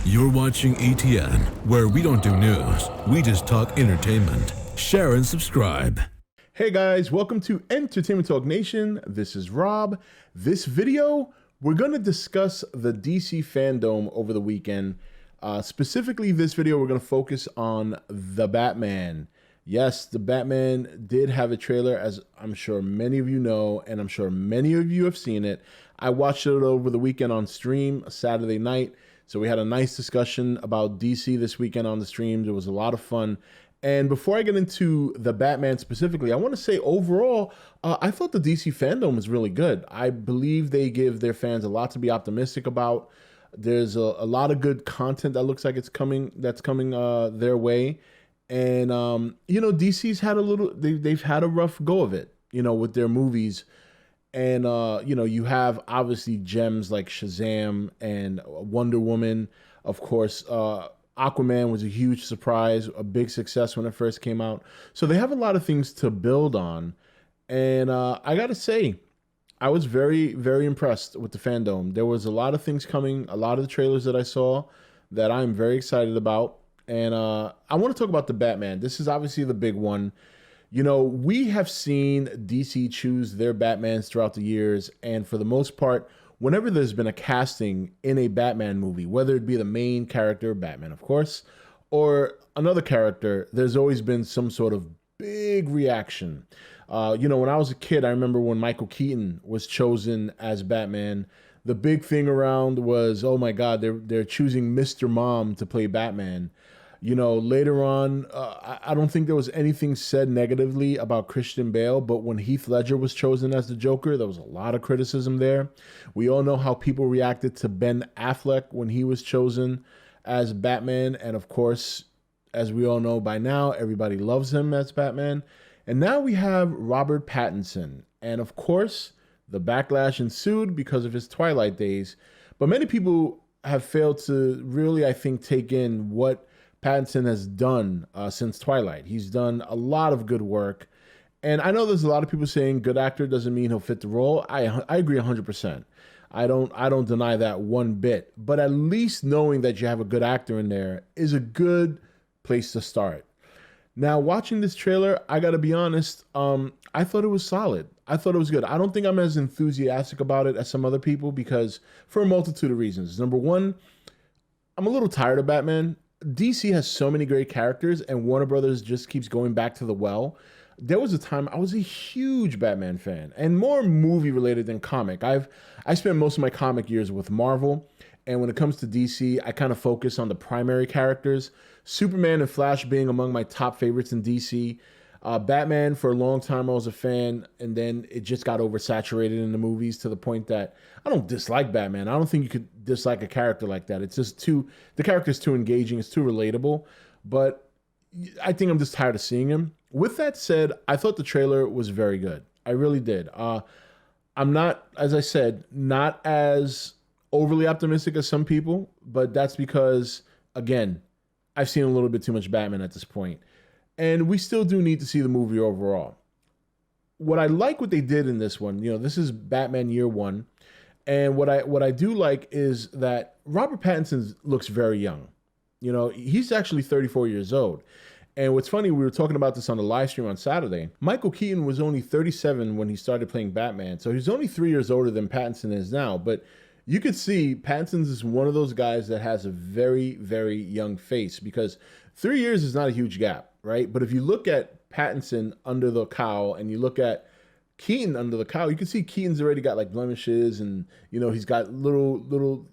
You're watching E.T.N, where we don't do news, we just talk entertainment. Share and subscribe. Hey guys, welcome to Entertainment Talk Nation. This is Rob. This video, we're going to discuss the DC Fandom over the weekend. Specifically, this video, we're going to focus on The Batman. Yes, The Batman did have a trailer, as I'm sure many of you know, and I'm sure many of you have seen it. I watched it over the weekend on stream, Saturday night. So we had a nice discussion about DC this weekend on the streams. It was a lot of fun. And before I get into The Batman specifically, I want to say overall, I thought the DC Fandom was really good. I believe they give their fans a lot to be optimistic about. There's a lot of good content that looks like it's coming, their way. And, DC's had they've had a rough go of it, with their movies. And, you have obviously gems like Shazam and Wonder Woman. Of course, Aquaman was a huge surprise, a big success when it first came out. So they have a lot of things to build on. And I got to say, I was very, very impressed with the fandom. There was a lot of things coming, a lot of the trailers that I saw that I'm very excited about. And I want to talk about The Batman. This is obviously the big one. We have seen DC choose their Batmans throughout the years, and for the most part, whenever there's been a casting in a Batman movie, whether it be the main character, Batman, of course, or another character, there's always been some sort of big reaction. When I was a kid, I remember when Michael Keaton was chosen as Batman, the big thing around was, oh my God, they're choosing Mr. Mom to play Batman. Later on, I don't think there was anything said negatively about Christian Bale, but when Heath Ledger was chosen as the Joker, there was a lot of criticism there. We all know how people reacted to Ben Affleck when he was chosen as Batman. And of course, as we all know by now, everybody loves him as Batman. And now we have Robert Pattinson. And of course, the backlash ensued because of his Twilight days. But many people have failed to really, I think, take in what Pattinson has done since Twilight. He's done a lot of good work. And I know there's a lot of people saying good actor doesn't mean he'll fit the role. I agree 100%. I don't deny that one bit. But at least knowing that you have a good actor in there is a good place to start. Now, watching this trailer, I got to be honest, I thought it was solid. I thought it was good. I don't think I'm as enthusiastic about it as some other people because for a multitude of reasons. Number one, I'm a little tired of Batman. DC has so many great characters, and Warner Brothers just keeps going back to the well. There was a time I was a huge Batman fan, and more movie related than comic. I spent most of my comic years with Marvel, and when it comes to DC, I kind of focus on the primary characters. Superman and Flash being among my top favorites in DC. Batman, for a long time, I was a fan, and then it just got oversaturated in the movies to the point that I don't dislike Batman. I don't think you could dislike a character like that. It's just the character's too engaging, it's too relatable, but I think I'm just tired of seeing him. With that said, I thought the trailer was very good. I really did. I'm not, as I said, not as overly optimistic as some people, but that's because, again, I've seen a little bit too much Batman at this point. And we still do need to see the movie overall. What I like what they did in this one, this is Batman Year One. And what I do like is that Robert Pattinson looks very young. He's actually 34 years old. And what's funny, we were talking about this on the live stream on Saturday. Michael Keaton was only 37 when he started playing Batman. So he's only 3 years older than Pattinson is now. But you could see Pattinson is one of those guys that has a very, very young face because 3 years is not a huge gap, right? But if you look at Pattinson under the cowl and you look at Keaton under the cowl, you can see Keaton's already got like blemishes and, he's got little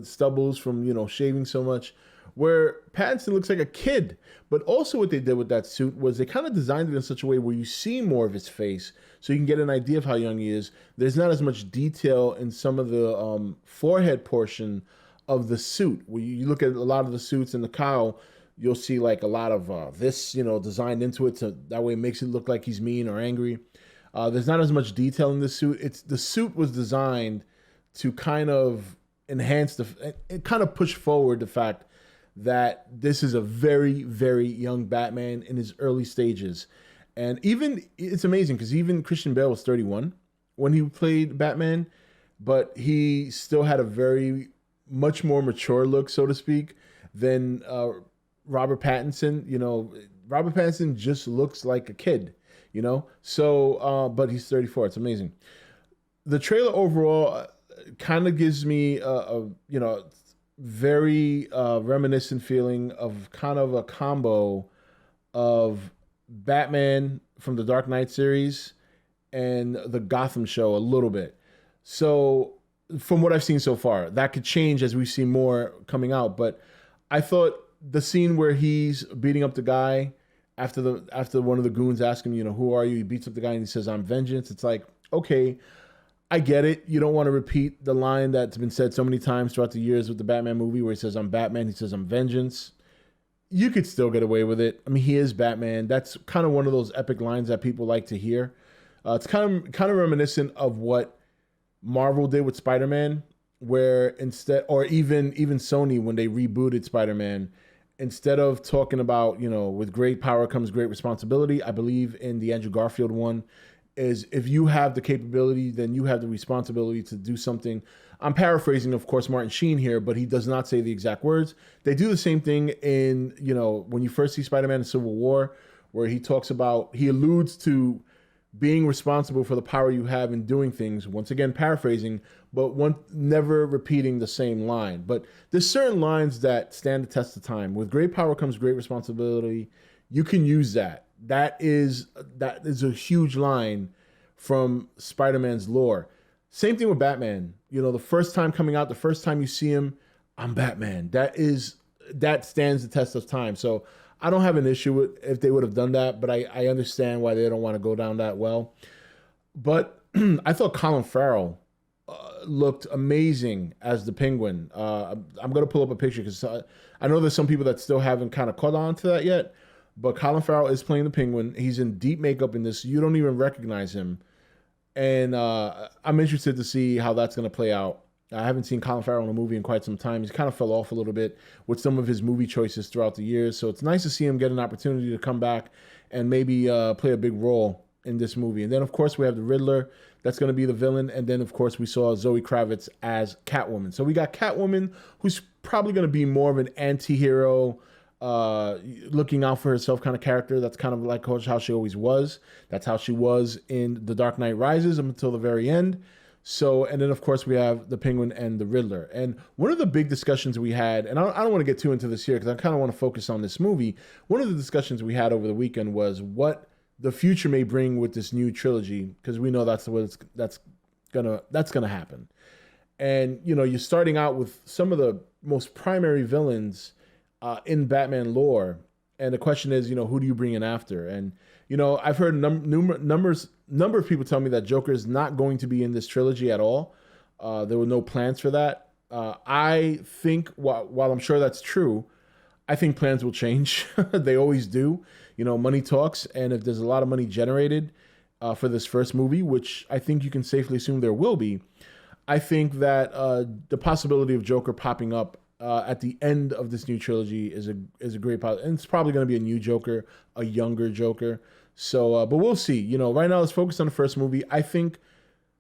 stubbles from, shaving so much, where Pattinson looks like a kid. But also what they did with that suit was they kind of designed it in such a way where you see more of his face so you can get an idea of how young he is. There's not as much detail in some of the forehead portion of the suit. When you look at a lot of the suits in the cowl, you'll see like a lot of this, designed into it, so that way it makes it look like he's mean or angry. There's not as much detail in the suit. The suit was designed to kind of enhance it kind of push forward the fact that this is a very, very young Batman in his early stages. And even, it's amazing because even Christian Bale was 31 when he played Batman, but he still had a very much more mature look, so to speak, than Robert Pattinson. Robert Pattinson just looks like a kid, So, but he's 34. It's amazing. The trailer overall kind of gives me a very reminiscent feeling of kind of a combo of Batman from the Dark Knight series and the Gotham show a little bit. So from what I've seen so far, that could change as we see more coming out. But I thought the scene where he's beating up the guy after one of the goons asks him, who are you? He beats up the guy and he says, "I'm vengeance." It's like, okay, I get it. You don't want to repeat the line that's been said so many times throughout the years with the Batman movie where he says, "I'm Batman." He says, "I'm vengeance." You could still get away with it. I mean, he is Batman. That's kind of one of those epic lines that people like to hear. It's kind of reminiscent of what Marvel did with Spider-Man, where instead, or even Sony when they rebooted Spider-Man, instead of talking about, with great power comes great responsibility, I believe in the Andrew Garfield one, is if you have the capability, then you have the responsibility to do something. I'm paraphrasing, of course, Martin Sheen here, but he does not say the exact words. They do the same thing in, when you first see Spider-Man in Civil War, where he alludes to being responsible for the power you have in doing things. Once again, paraphrasing, but never repeating the same line. But there's certain lines that stand the test of time. With great power comes great responsibility. You can use that. That is a huge line from Spider-Man's lore. Same thing with Batman. The first time coming out, the first time you see him, "I'm Batman." That stands the test of time. So I don't have an issue with if they would have done that, but I understand why they don't want to go down that well. But I thought Colin Farrell looked amazing as the Penguin. I'm going to pull up a picture because I know there's some people that still haven't kind of caught on to that yet. But Colin Farrell is playing the Penguin. He's in deep makeup in this. You don't even recognize him. And I'm interested to see how that's going to play out. I haven't seen Colin Farrell in a movie in quite some time. He's kind of fell off a little bit with some of his movie choices throughout the years. So it's nice to see him get an opportunity to come back and maybe play a big role in this movie. And then, of course, we have the Riddler. That's going to be the villain. And then, of course, we saw Zoe Kravitz as Catwoman. So we got Catwoman, who's probably going to be more of an anti-hero, looking out for herself kind of character. That's kind of like how she always was. That's how she was in The Dark Knight Rises until the very end. So, and then of course we have the Penguin and the Riddler. And one of the big discussions we had, and I don't want to get too into this here because I kind of want to focus on this movie. One of the discussions we had over the weekend was what the future may bring with this new trilogy, because we know that's gonna happen. And you're starting out with some of the most primary villains in Batman lore, and the question is, who do you bring in after? And I've heard number of people tell me that Joker is not going to be in this trilogy at all. There were no plans for that. I think, while I'm sure that's true, I think plans will change. They always do. Money talks, and if there's a lot of money generated for this first movie, which I think you can safely assume there will be, I think that the possibility of Joker popping up at the end of this new trilogy is a great possibility. And it's probably going to be a new Joker, a younger Joker. So, but we'll see. Right now let's focus on the first movie. I think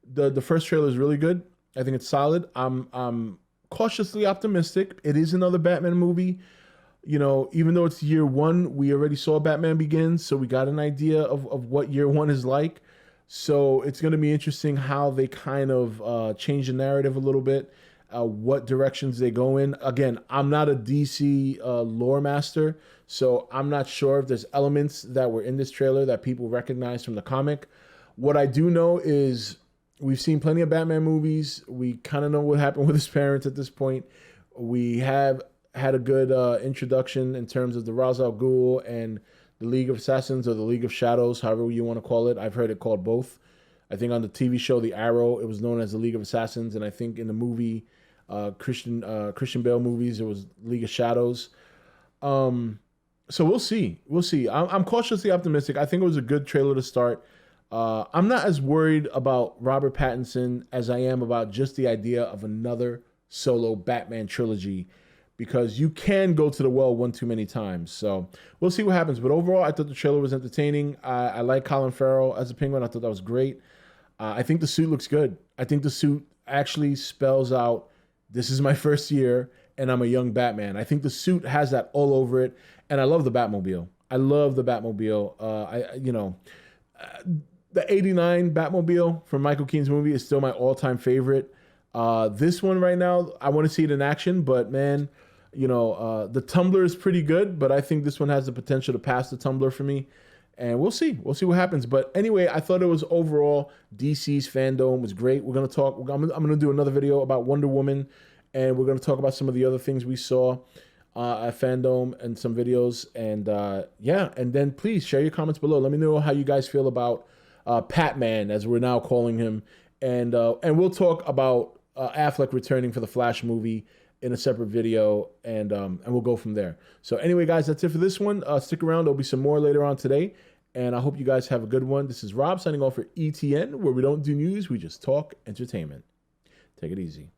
the first trailer is really good. I think it's solid. I'm cautiously optimistic. It is another Batman movie. Even though it's year one, we already saw Batman Begins, so we got an idea of what year one is like. So it's going to be interesting how they kind of change the narrative a little bit, what directions they go in. Again, I'm not a DC lore master, so I'm not sure if there's elements that were in this trailer that people recognize from the comic. What I do know is we've seen plenty of Batman movies. We kind of know what happened with his parents at this point. We have had a good introduction in terms of the Ra's al Ghul and the League of Assassins, or the League of Shadows, however you want to call it. I've heard it called both. I think on the TV show The Arrow, it was known as the League of Assassins, and I think in the movie Christian Bale movies, it was League of Shadows. So we'll see. I'm cautiously optimistic. I think it was a good trailer to start. I'm not as worried about Robert Pattinson as I am about just the idea of another solo Batman trilogy, because you can go to the well one too many times. So we'll see what happens. But overall, I thought the trailer was entertaining. I like Colin Farrell as a Penguin. I thought that was great. I think the suit looks good. I think the suit actually spells out this is my first year and I'm a young Batman. I think the suit has that all over it. And I love the Batmobile. I love the Batmobile. The 89 Batmobile from Michael Keaton's movie is still my all-time favorite. This one right now, I want to see it in action, but man, the Tumbler is pretty good, but I think this one has the potential to pass the Tumbler for me. And we'll see. We'll see what happens. But anyway, I thought it was overall DC's Fandom was great. We're going to talk. I'm going to do another video about Wonder Woman, and we're going to talk about some of the other things we saw at Fandom and some videos. And and then please share your comments below. Let me know how you guys feel about Patman, as we're now calling him. And we'll talk about Affleck returning for the Flash movie in a separate video, and we'll go from there. So anyway, guys, that's it for this one. Stick around. There'll be some more later on today, and I hope you guys have a good one. This is Rob signing off for E.T.N, where we don't do news, we just talk entertainment. Take it easy.